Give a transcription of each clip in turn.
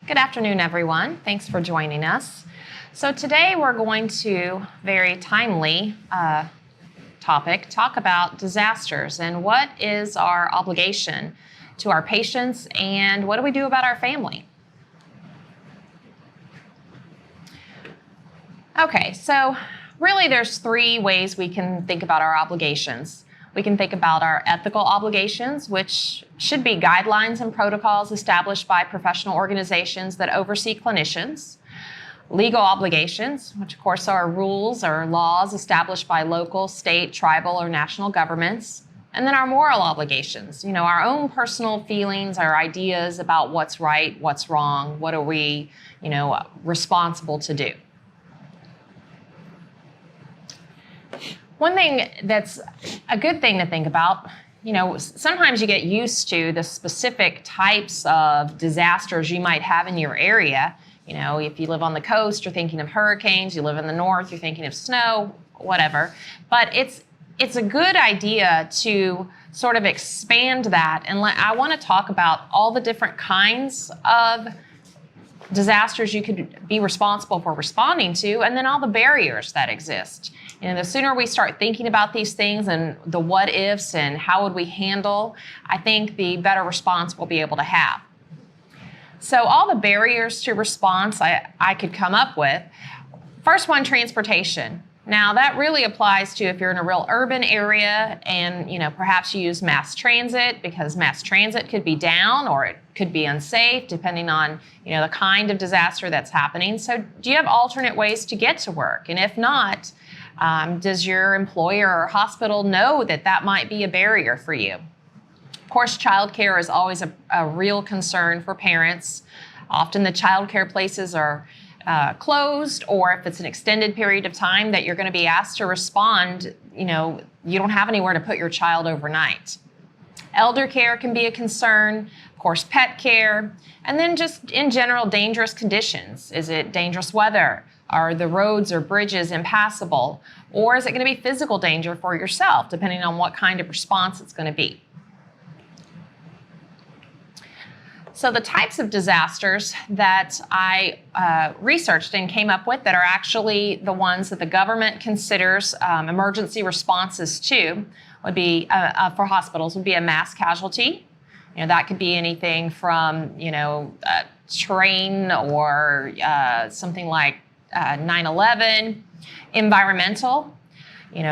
Good afternoon, everyone. Thanks for joining us. So today we're going to, very timely topic, talk about disasters and what is our obligation to our patients and what do we do about our family. Okay, so really there's three ways we can think about our obligations. We can think about our ethical obligations, which should be guidelines and protocols established by professional organizations that oversee clinicians. Legal obligations, which of course are rules or laws established by local, state, tribal, or national governments. And then our moral obligations, our own personal feelings, our ideas about what's right, what's wrong, what are we, responsible to do. One thing that's a good thing to think about, sometimes you get used to the specific types of disasters you might have in your area. If you live on the coast, you're thinking of hurricanes. You live in the north, you're thinking of snow, whatever. But it's a good idea to sort of expand that. And I want to talk about all the different kinds of disasters you could be responsible for responding to, and then all the barriers that exist. The sooner we start thinking about these things and the what ifs and how would we handle, I think the better response we'll be able to have. So all the barriers to response I could come up with. First one, transportation. Now that really applies to if you're in a real urban area and perhaps you use mass transit, because mass transit could be down or it could be unsafe depending on the kind of disaster that's happening. So do you have alternate ways to get to work? And if not, does your employer or hospital know that might be a barrier for you? Of course, childcare is always a real concern for parents. Often the childcare places are closed, or if it's an extended period of time that you're going to be asked to respond, you don't have anywhere to put your child overnight. Elder care can be a concern, of course, pet care, and then just in general, dangerous conditions. Is it dangerous weather? Are the roads or bridges impassable? Or is it going to be physical danger for yourself, depending on what kind of response it's going to be? So the types of disasters that I researched and came up with that are actually the ones that the government considers emergency responses to would be, for hospitals, would be a mass casualty. That could be anything from, a train or something like 9/11, environmental,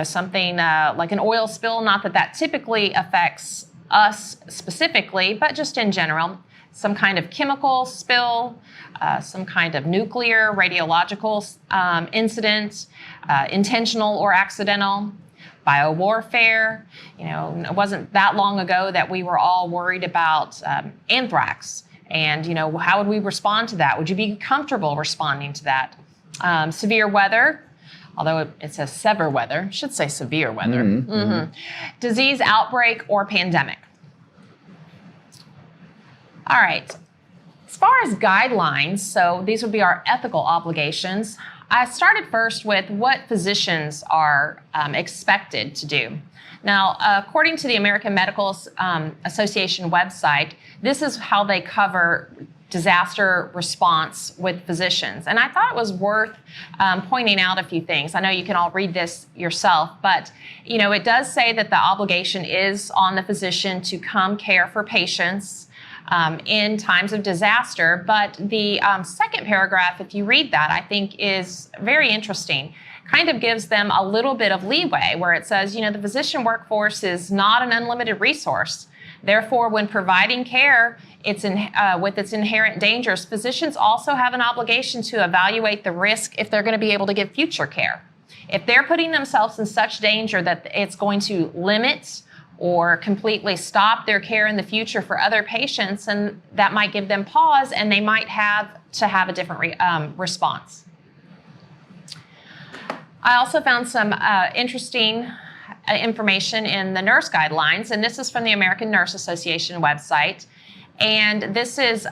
something like an oil spill, not that typically affects us specifically, but just in general. Some kind of chemical spill, some kind of nuclear, radiological incident, intentional or accidental, biowarfare. It wasn't that long ago that we were all worried about anthrax. And, how would we respond to that? Would you be comfortable responding to that? Severe weather, although it says severe weather, it should say severe weather. Disease outbreak or pandemic. All right, as far as guidelines, so these would be our ethical obligations. I started first with what physicians are expected to do. Now, according to the American Medical Association website, this is how they cover disaster response with physicians. And I thought it was worth pointing out a few things. I know you can all read this yourself, but it does say that the obligation is on the physician to come care for patients in times of disaster. But the second paragraph, if you read that, I think is very interesting. Kind of gives them a little bit of leeway where it says, the physician workforce is not an unlimited resource. Therefore, when providing care, with its inherent dangers, physicians also have an obligation to evaluate the risk if they're going to be able to give future care. If they're putting themselves in such danger that it's going to limit or completely stop their care in the future for other patients, and that might give them pause and they might have to have a different response. I also found some interesting information in the nurse guidelines, and this is from the American Nurse Association website. And this is,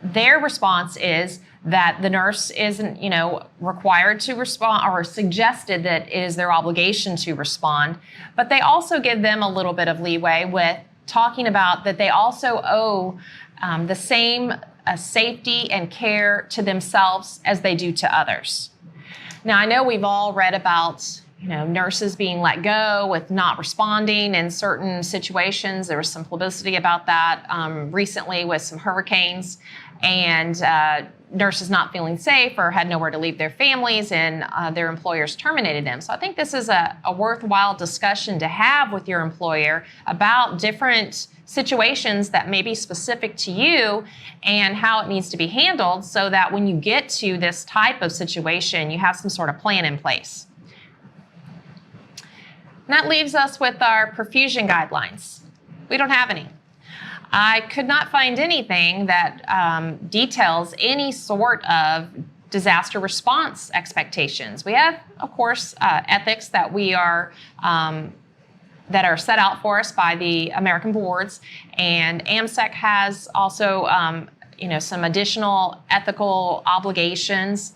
their response is that the nurse isn't, required to respond or suggested that it is their obligation to respond. But they also give them a little bit of leeway with talking about that they also owe the same safety and care to themselves as they do to others. Now, I know we've all read about nurses being let go with not responding in certain situations. There was some publicity about that recently with some hurricanes, and nurses not feeling safe or had nowhere to leave their families, and their employers terminated them. So I think this is a worthwhile discussion to have with your employer about different situations that may be specific to you and how it needs to be handled, so that when you get to this type of situation, you have some sort of plan in place. And that leaves us with our perfusion guidelines. We don't have any. I could not find anything that details any sort of disaster response expectations. We have, of course, ethics that that are set out for us by the American boards, and AMSEC has also, some additional ethical obligations.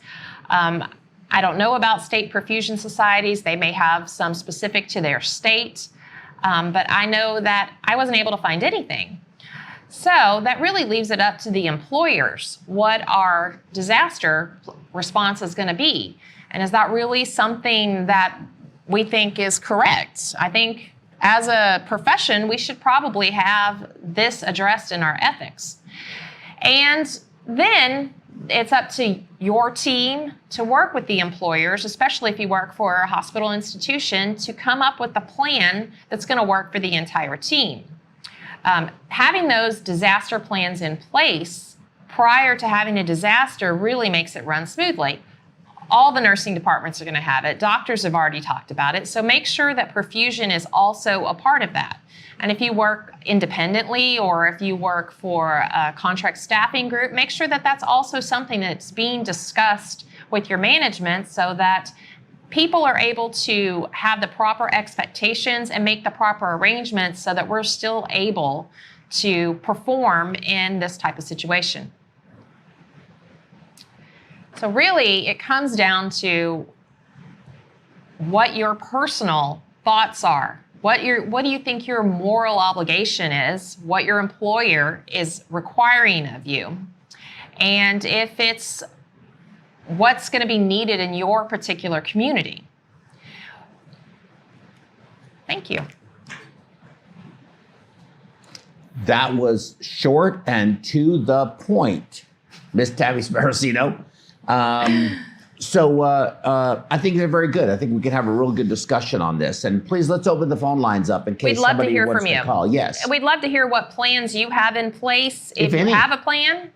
I don't know about state perfusion societies. They may have some specific to their state, but I know that I wasn't able to find anything. So that really leaves it up to the employers what our disaster response is going to be. And is that really something that we think is correct? I think as a profession, we should probably have this addressed in our ethics. And then it's up to your team to work with the employers, especially if you work for a hospital institution, to come up with a plan that's going to work for the entire team. Having those disaster plans in place prior to having a disaster really makes it run smoothly. All the nursing departments are going to have it. Doctors have already talked about it. So make sure that perfusion is also a part of that. And if you work independently or if you work for a contract staffing group, make sure that that's also something that's being discussed with your management, so that people are able to have the proper expectations and make the proper arrangements so that we're still able to perform in this type of situation. So really, it comes down to what your personal thoughts are. What do you think your moral obligation is? What your employer is requiring of you? And if it's what's going to be needed in your particular community. Thank you. That was short and to the point, Miss Tammy Sparacino. So I think they're very good. I think we can have a real good discussion on this. And please, let's open the phone lines up in case somebody wants to call. Yes. We'd love to hear what plans you have in place. If you have a plan,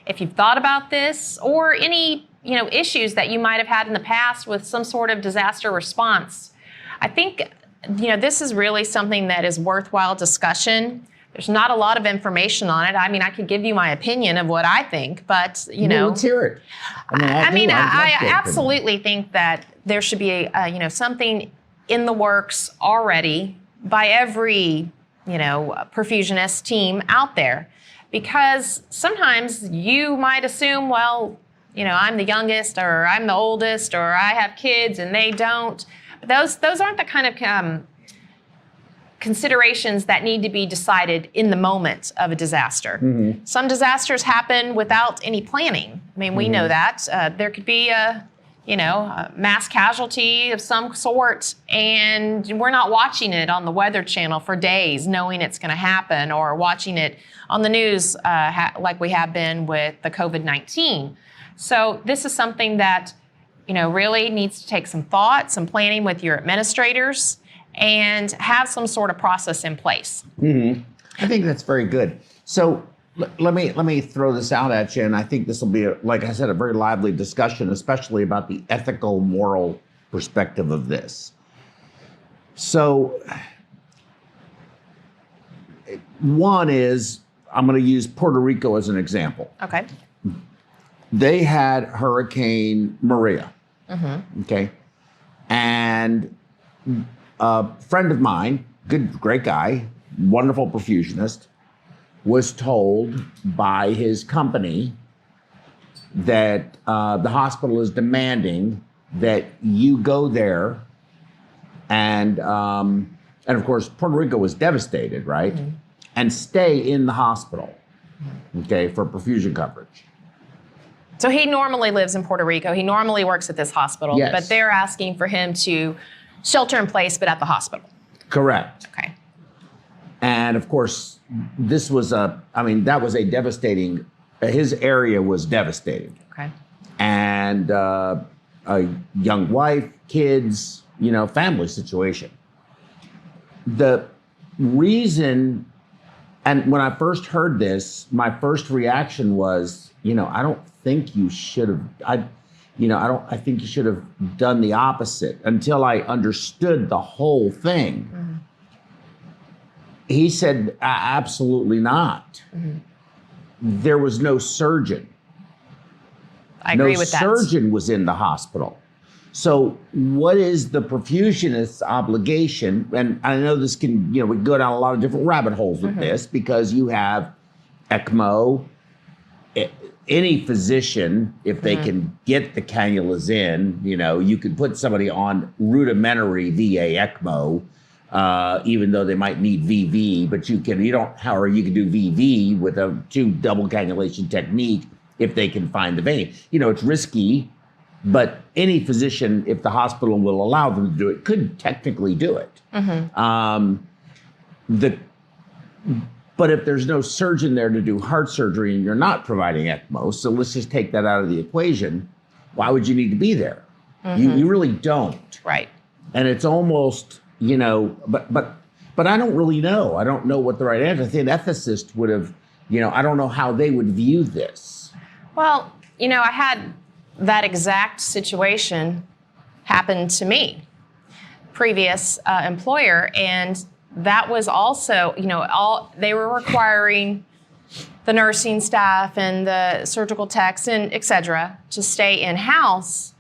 if you've thought about this, or any issues that you might have had in the past with some sort of disaster response. I think this is really something that is worthwhile discussion. There's not a lot of information on it. I mean, I could give you my opinion of what I think, but let's hear it. I absolutely think that there should be something in the works already by every perfusionist team out there, because sometimes you might assume, well, I'm the youngest, or I'm the oldest, or I have kids and they don't. But those aren't the kind of considerations that need to be decided in the moment of a disaster. Mm-hmm. Some disasters happen without any planning. I mean, we know that. There could be a mass casualty of some sort, and we're not watching it on the Weather Channel for days knowing it's going to happen, or watching it on the news like we have been with the COVID-19. So this is something that, really needs to take some thought, some planning with your administrators, and have some sort of process in place. Mm-hmm. I think that's very good. So let me throw this out at you, and I think this will be, like I said, a very lively discussion, especially about the ethical, moral perspective of this. So one is, I'm going to use Puerto Rico as an example. Okay. They had Hurricane Maria, okay? And a friend of mine, great guy, wonderful perfusionist, was told by his company that the hospital is demanding that you go there, and of course, Puerto Rico was devastated, right? And stay in the hospital okay, for perfusion coverage. So he normally lives in Puerto Rico. He normally works at this hospital, Yes. but they're asking for him to shelter in place, but at the hospital. Correct. Okay. And of course, that was a devastating, his area was devastating. Okay. And a young wife, kids, family situation. The reason, and when I first heard this, my first reaction was, I don't think you should have, I think you should have done the opposite until I understood the whole thing. Mm-hmm. He said, absolutely not. Mm-hmm. There was no surgeon. I agree with that. No surgeon was in the hospital. So what is the perfusionist's obligation? And I know this can, we can go down a lot of different rabbit holes with this because you have ECMO. Any physician, if they can get the cannulas in, you could put somebody on rudimentary VA ECMO, even though they might need VV, but you can do VV with a 2 double cannulation technique if they can find the vein. It's risky, but any physician, if the hospital will allow them to do it, could technically do it. But if there's no surgeon there to do heart surgery and you're not providing ECMO, so let's just take that out of the equation, why would you need to be there? You really don't. Right. And it's almost, but I don't really know. I don't know what the right answer is. An ethicist would have, I don't know how they would view this. Well, I had that exact situation happen to me, previous employer, and that was also, they were requiring the nursing staff and the surgical techs and et cetera to stay in-house,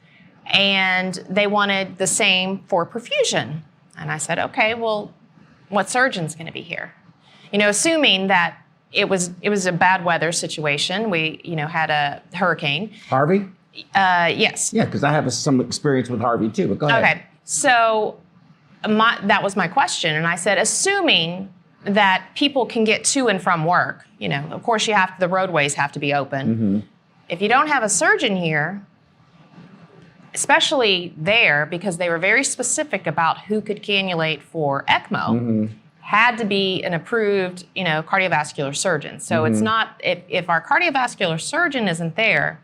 and they wanted the same for perfusion. And I said, okay, well, what surgeon's going to be here? Assuming that it was a bad weather situation. We, had a hurricane. Harvey? Yes. Yeah, because I have some experience with Harvey too, but go ahead. Okay, so that was my question. And I said, assuming that people can get to and from work, of course the roadways have to be open. If you don't have a surgeon here, especially there, because they were very specific about who could cannulate for ECMO, had to be an approved, cardiovascular surgeon. So it's not, if our cardiovascular surgeon isn't there,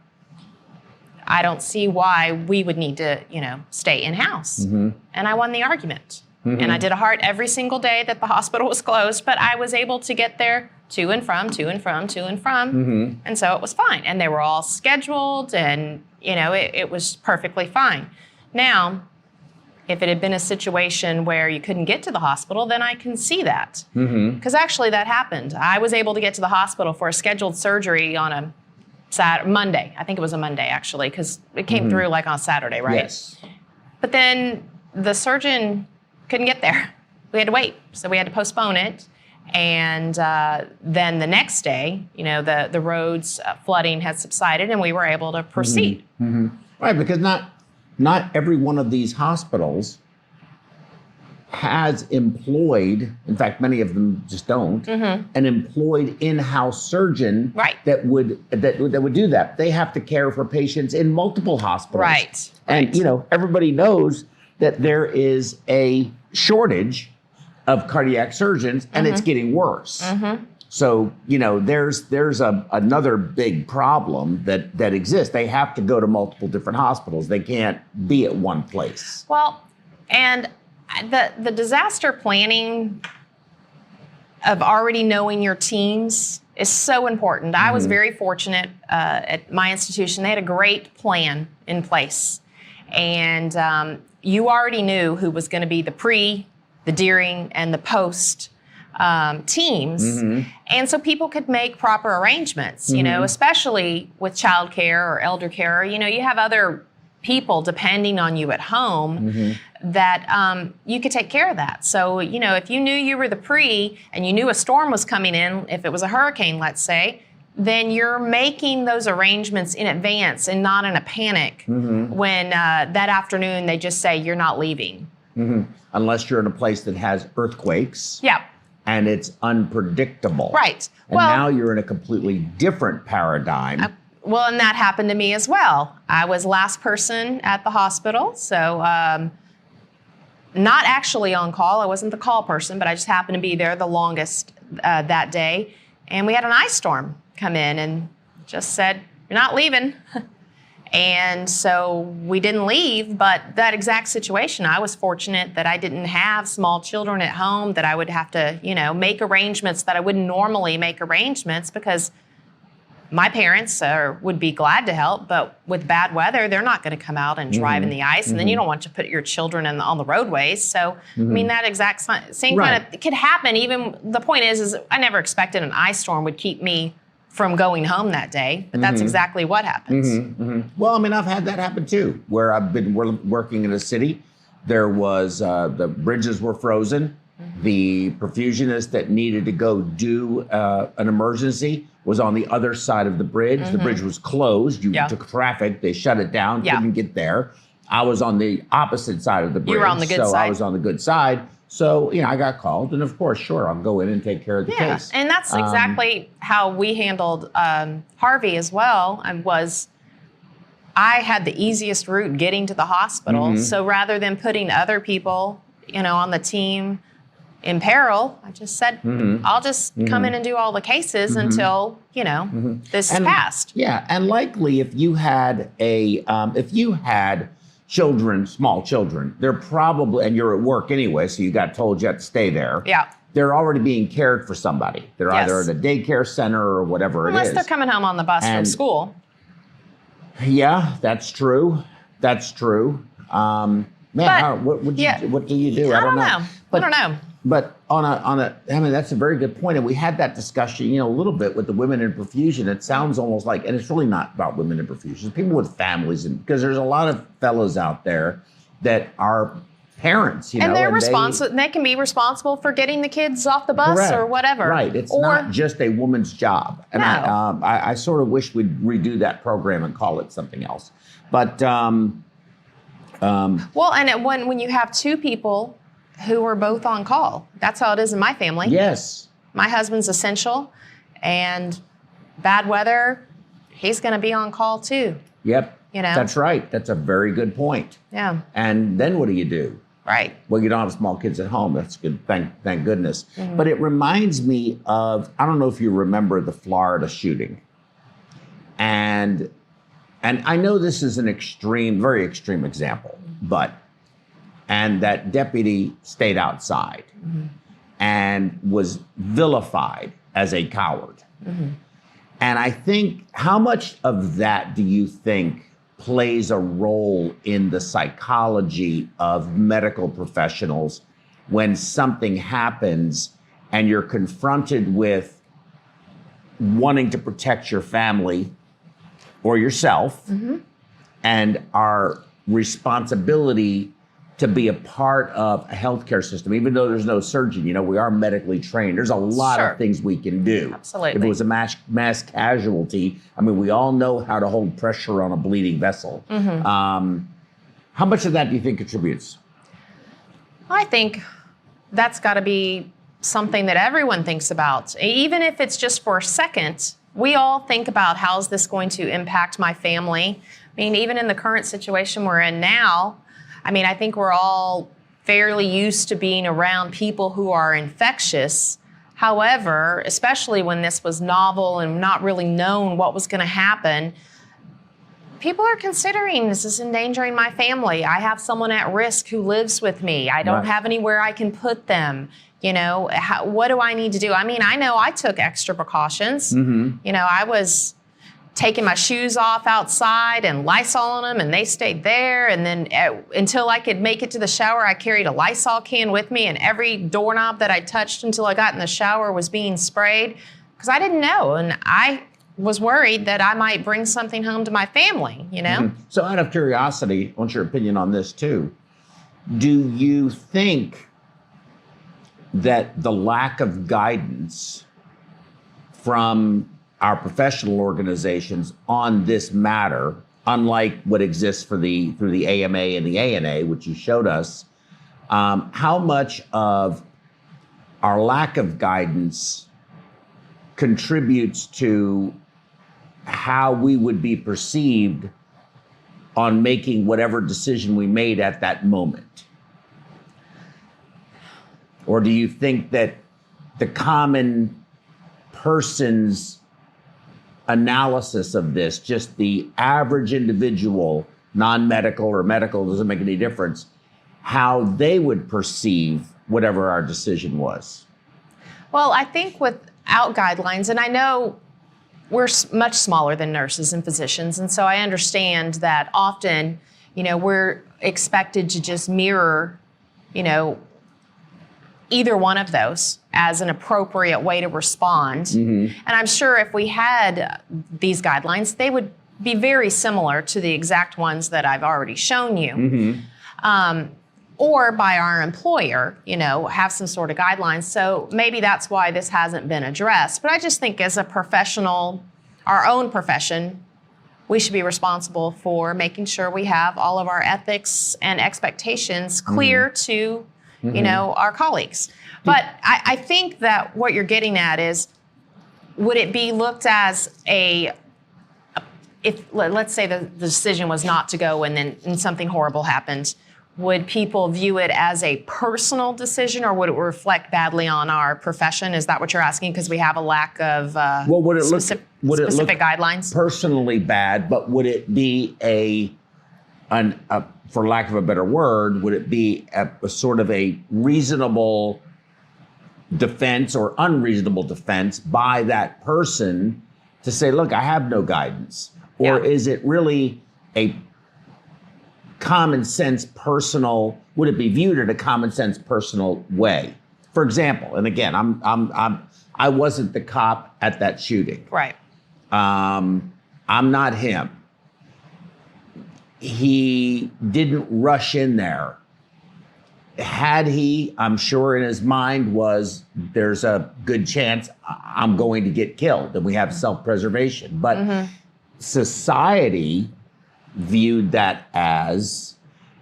I don't see why we would need to, stay in-house. And I won the argument. And I did a heart every single day that the hospital was closed, but I was able to get there to and from. And so it was fine. And they were all scheduled and, it was perfectly fine. Now, if it had been a situation where you couldn't get to the hospital, then I can see that. Because actually that happened. I was able to get to the hospital for a scheduled surgery on a Monday. I think it was a Monday, actually, because it came through like on Saturday, right? Yes. But then the surgeon couldn't get there. We had to wait. So we had to postpone it. And then the next day, the roads flooding had subsided and we were able to proceed. Right, because not every one of these hospitals has employed, in fact, many of them just don't, an employed in-house surgeon that would do that. They have to care for patients in multiple hospitals. Right. And, everybody knows that there is a shortage of cardiac surgeons and it's getting worse. So, there's another big problem that exists. They have to go to multiple different hospitals. They can't be at one place. Well, and the disaster planning of already knowing your teams is so important. I was very fortunate at my institution. They had a great plan in place. And you already knew who was going to be the pre, the during, and the post teams. And so people could make proper arrangements, especially with childcare or elder care. You have other people depending on you at home that you could take care of that. So, if you knew you were the pre and you knew a storm was coming in, if it was a hurricane, let's say, then you're making those arrangements in advance and not in a panic when that afternoon they just say you're not leaving. Unless you're in a place that has earthquakes. Yeah. and it's unpredictable. Right. And now you're in a completely different paradigm. Well, and that happened to me as well. I was last person at the hospital, so not actually on call. I wasn't the call person, but I just happened to be there the longest that day. And we had an ice storm come in and just said, "You're not leaving." And so we didn't leave, but that exact situation, I was fortunate that I didn't have small children at home, that I would have to, make arrangements that I wouldn't normally make arrangements, because my parents would be glad to help, but with bad weather, they're not going to come out and drive in the ice, and then you don't want to put your children on the roadways. So, I mean, that exact same kind of could happen. Even the point is I never expected an ice storm would keep me from going home that day, but that's exactly what happens. Well, I mean, I've had that happen too, where I've been working in a city. There was, the bridges were frozen. The perfusionist that needed to go do an emergency was on the other side of the bridge. The bridge was closed. You took traffic. They shut it down. Couldn't get there. I was on the opposite side of the bridge. You were on the good side. So I was on the good side. So, I got called. And of course, sure, I'll go in and take care of the case. And that's exactly how we handled Harvey as well. I had the easiest route getting to the hospital. So rather than putting other people, on the team in peril, I just said, I'll just come in and do all the cases until, this is passed. Yeah, and likely if you had small children, they're probably, and you're at work anyway, so you got told you have to stay there. Yeah. They're already being cared for somebody. They're either at a daycare center or whatever Unless it is. they're coming home on the bus from school. Yeah, that's true. That's true. What do you do? I don't know. I don't know. But that's a very good point. And we had that discussion, a little bit with the women in perfusion. It sounds almost like, and it's really not about women in perfusion, people with families, and because there's a lot of fellows out there that are parents, and they're responsible. They can be responsible for getting the kids off the bus or whatever. Right. It's not just a woman's job. And I sort of wish we'd redo that program and call it something else. But when you have two people who are both on call, that's how it is in my family. Yes. My husband's essential, and bad weather, he's going to be on call too. Yep. That's right. That's a very good point. Yeah. And then what do you do? Right. Well, you don't have small kids at home. That's good. Thank goodness. But it reminds me of, I don't know if you remember the Florida shooting. And I know this is an very extreme example, and that deputy stayed outside and was vilified as a coward. And I think, how much of that do you think plays a role in the psychology of medical professionals when something happens and you're confronted with wanting to protect your family or yourself and our responsibility to be a part of a healthcare system, even though there's no surgeon, we are medically trained. There's a lot of things we can do. Absolutely. If it was a mass casualty, we all know how to hold pressure on a bleeding vessel. How much of that do you think contributes? I think that's got to be something that everyone thinks about. Even if it's just for a second, we all think about, how's this going to impact my family? Even in the current situation we're in now, I think we're all fairly used to being around people who are infectious. However, especially when this was novel and not really known what was going to happen, people are considering, this is endangering my family. I have someone at risk who lives with me. I don't have anywhere I can put them. What do I need to do? I know I took extra precautions. I was taking my shoes off outside and Lysoling them, and they stayed there. And then until I could make it to the shower, I carried a Lysol can with me, and every doorknob that I touched until I got in the shower was being sprayed, because I didn't know. And I was worried that I might bring something home to my family, So out of curiosity, I want your opinion on this too. Do you think that the lack of guidance from our professional organizations on this matter, unlike what exists through the AMA and the ANA, which you showed us, how much of our lack of guidance contributes to how we would be perceived on making whatever decision we made at that moment? Or do you think that the common person's analysis of this, just the average individual, non-medical or medical, doesn't make any difference, how they would perceive whatever our decision was? Well, I think without guidelines, and I know we're much smaller than nurses and physicians, and so I understand that often, we're expected to just mirror, either one of those as an appropriate way to respond. And I'm sure if we had these guidelines, they would be very similar to the exact ones that I've already shown you. Or by our employer, have some sort of guidelines. So maybe that's why this hasn't been addressed. But I just think as a professional, our own profession, we should be responsible for making sure we have all of our ethics and expectations clear to, our colleagues. But I think that what you're getting at is, would it be looked as if let's say the decision was not to go and something horrible happened, would people view it as a personal decision, or would it reflect badly on our profession? Is that what you're asking? Because we have a lack of specific guidelines? Personally bad, but would it be for lack of a better word, would it be a sort of a reasonable defense or unreasonable defense by that person to say, look, I have no guidance? Or is it really a common sense personal, would it be viewed in a common sense personal way? For example, and again, I wasn't the cop at that shooting. Right. I'm not him. He didn't rush in there. Had he, I'm sure in his mind there's a good chance I'm going to get killed, and we have self-preservation. But society viewed that as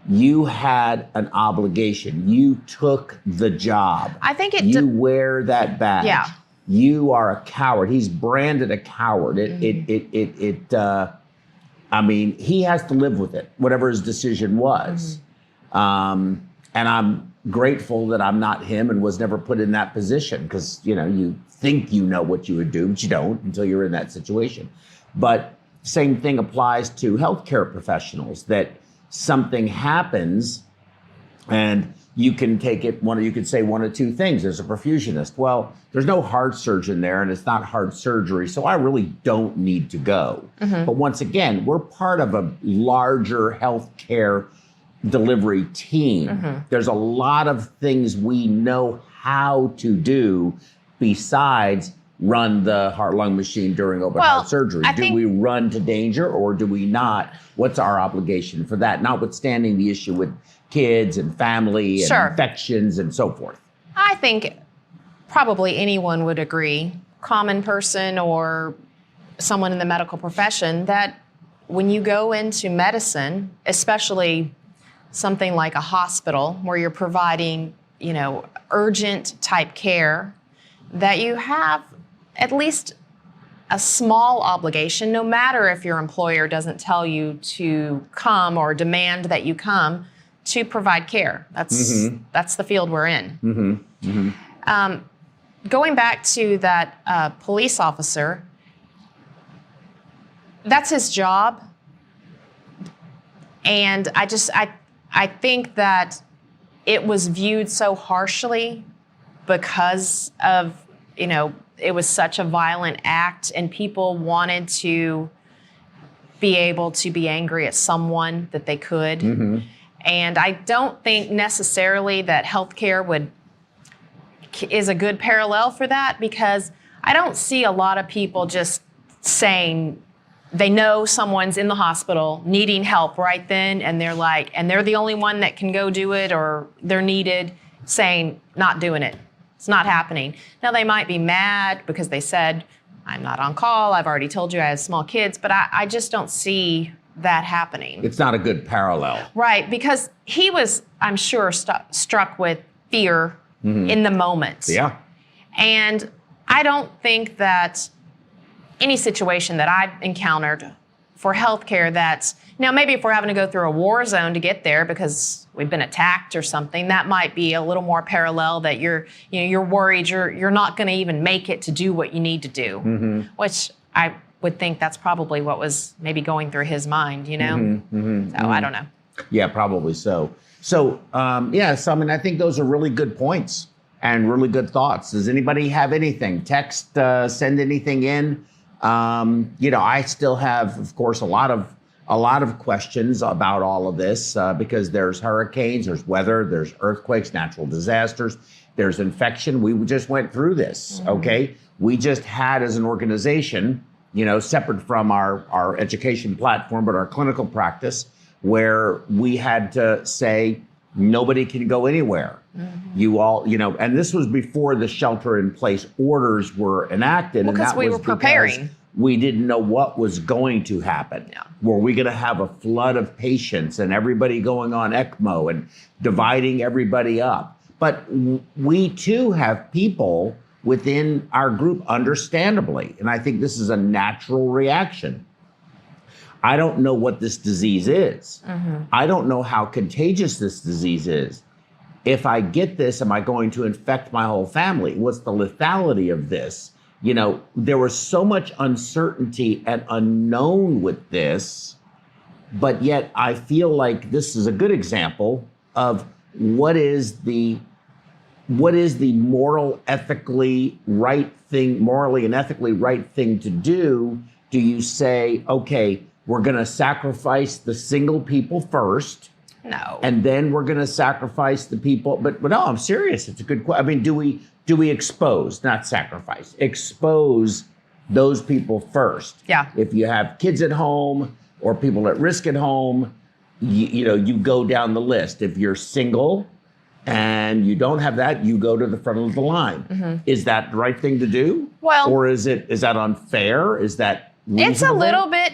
you had an obligation. You took the job. I think you wear that badge. Yeah. You are a coward. He's branded a coward. I mean, he has to live with it, whatever his decision was. And I'm grateful that I'm not him and was never put in that position, because, you think you know what you would do, but you don't until you're in that situation. But same thing applies to healthcare professionals, that something happens and you can take it, you could say one of two things. There's a perfusionist. Well, there's no heart surgeon there, and it's not heart surgery, so I really don't need to go. But once again, we're part of a larger healthcare delivery team. There's a lot of things we know how to do besides run the heart-lung machine during open heart surgery. Do we run to danger or do we not? What's our obligation for that? Notwithstanding the issue with kids and family and infections and so forth. I think probably anyone would agree, common person or someone in the medical profession, that when you go into medicine, especially something like a hospital where you're providing, urgent type care, that you have at least a small obligation, no matter if your employer doesn't tell you to come or demand that you come, to provide care. That's the field we're in. Going back to that police officer, that's his job. And I think that it was viewed so harshly because of, it was such a violent act, and people wanted to be able to be angry at someone that they could. And I don't think necessarily that healthcare is a good parallel for that, because I don't see a lot of people just saying they know someone's in the hospital needing help right then, and they're the only one that can go do it, or they're needed, saying not doing it. It's not happening. Now, they might be mad because they said, I'm not on call, I've already told you I have small kids, but I just don't see that happening. It's not a good parallel. Right, because he was, I'm sure, struck with fear in the moment. Yeah. And I don't think that any situation that I've encountered for healthcare that's, now maybe if we're having to go through a war zone to get there because we've been attacked or something, that might be a little more parallel, that you're worried you're not going to even make it to do what you need to do, which I would think that's probably what was maybe going through his mind, So I don't know. Yeah, probably so. So, I mean, I think those are really good points and really good thoughts. Does anybody have anything? Text, send anything in. I still have, of course, a lot of questions about all of this because there's hurricanes, there's weather, there's earthquakes, natural disasters, there's infection. We just went through this, okay? We just had, as an organization, separate from our education platform, but our clinical practice, where we had to say, nobody can go anywhere. You all, and this was before the shelter-in-place orders were enacted. Well, because we were preparing. We didn't know what was going to happen. Yeah. Were we going to have a flood of patients and everybody going on ECMO and dividing everybody up? But we too have people within our group, understandably, and I think this is a natural reaction. I don't know what this disease is. I don't know how contagious this disease is. If I get this, am I going to infect my whole family? What's the lethality of this? There was so much uncertainty and unknown with this, but yet I feel like this is a good example of what is the morally and ethically right thing to do. Do you say, okay, we're going to sacrifice the single people first? No. And then we're going to sacrifice the people. But no, I'm serious. It's a good question. I mean, do we expose, not sacrifice, expose those people first? Yeah. If you have kids at home or people at risk at home, you go down the list. If you're single and you don't have that, you go to the front of the line. Is that the right thing to do? Well, or is that unfair? Is that reasonable? It's a little bit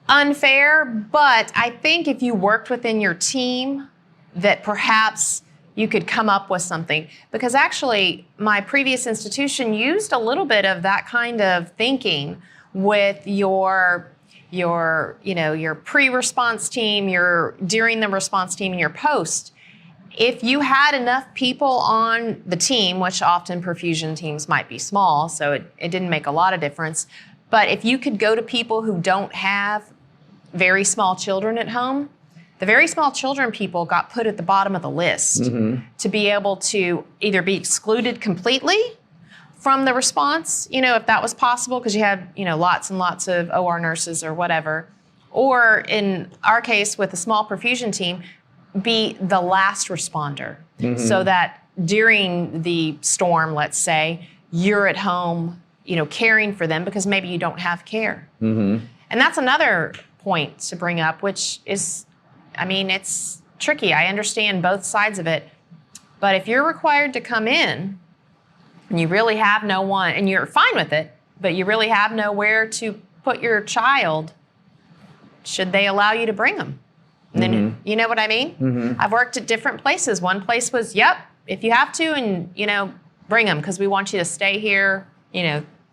unfair, but I think if you worked within your team, that perhaps you could come up with something. Because actually, my previous institution used a little bit of that kind of thinking with your pre-response team, your during the response team, and your post. If you had enough people on the team, which often perfusion teams might be small, so it didn't make a lot of difference. But if you could go to people who don't have very small children at home, the very small children people got put at the bottom of the list to be able to either be excluded completely from the response, if that was possible, because you had, lots and lots of OR nurses or whatever, or in our case with a small perfusion team, be the last responder so that during the storm, let's say, you're at home, caring for them because maybe you don't have care. And that's another point to bring up, which is, it's tricky. I understand both sides of it. But if you're required to come in and you really have no one, and you're fine with it, but you really have nowhere to put your child, should they allow you to bring them? And then, you know what I mean? I've worked at different places. One place was, yep, if you have to, and, bring them because we want you to stay here,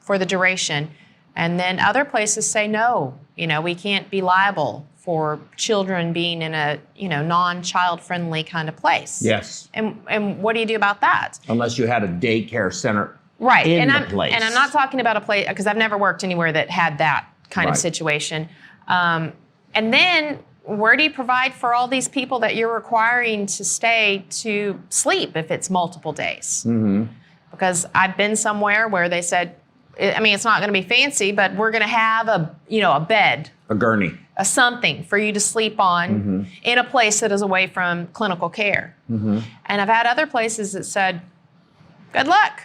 for the duration. And then other places say, no, we can't be liable for children being in a, non-child friendly kind of place. Yes. And what do you do about that? Unless you had a daycare center right. in the place. And I'm not talking about a place, because I've never worked anywhere that had that kind of situation. And then where do you provide for all these people that you're requiring to stay to sleep if it's multiple days? Because I've been somewhere where they said, it's not going to be fancy, but we're going to have a bed. A gurney. A something for you to sleep on in a place that is away from clinical care. And I've had other places that said, good luck.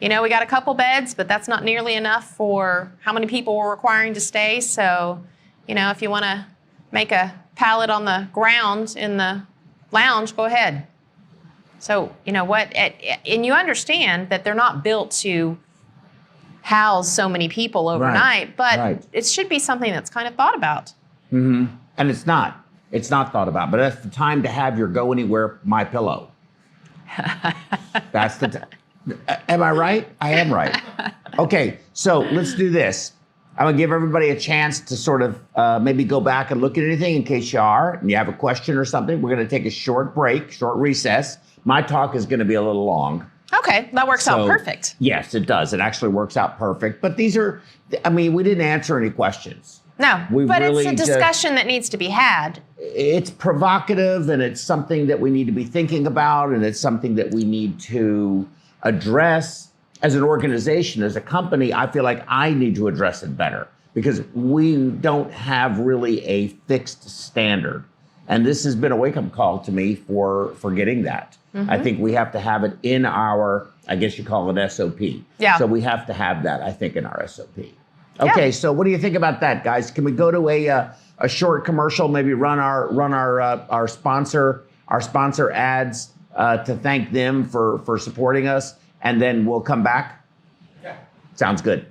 We got a couple beds, but that's not nearly enough for how many people we're requiring to stay. So, if you want to make a pallet on the ground in the lounge, go ahead. So, and you understand that they're not built to house so many people overnight, but it should be something that's kind of thought about. And it's not thought about, but that's the time to have your go anywhere My Pillow. That's am I right? I am right. Okay, so let's do this. I'm gonna give everybody a chance to sort of maybe go back and look at anything in case you are and you have a question or something. We're gonna take a short break, short recess. My talk is gonna be a little long. Okay, that works out perfect. Yes, it does. It actually works out perfect. But these are, I mean, we didn't answer any questions. No, but it's a discussion that needs to be had. It's provocative, and it's something that we need to be thinking about, and it's something that we need to address as an organization, as a company. I feel like I need to address it better because we don't have really a fixed standard. And this has been a wake-up call to me for getting that. Mm-hmm. I think we have to have it in our, I guess you call it SOP. Yeah. So we have to have that, I think, in our SOP. Okay, So what do you think about that, guys? Can we go to a short commercial? Maybe run our sponsor ads to thank them for supporting us, and then we'll come back. Yeah. Sounds good.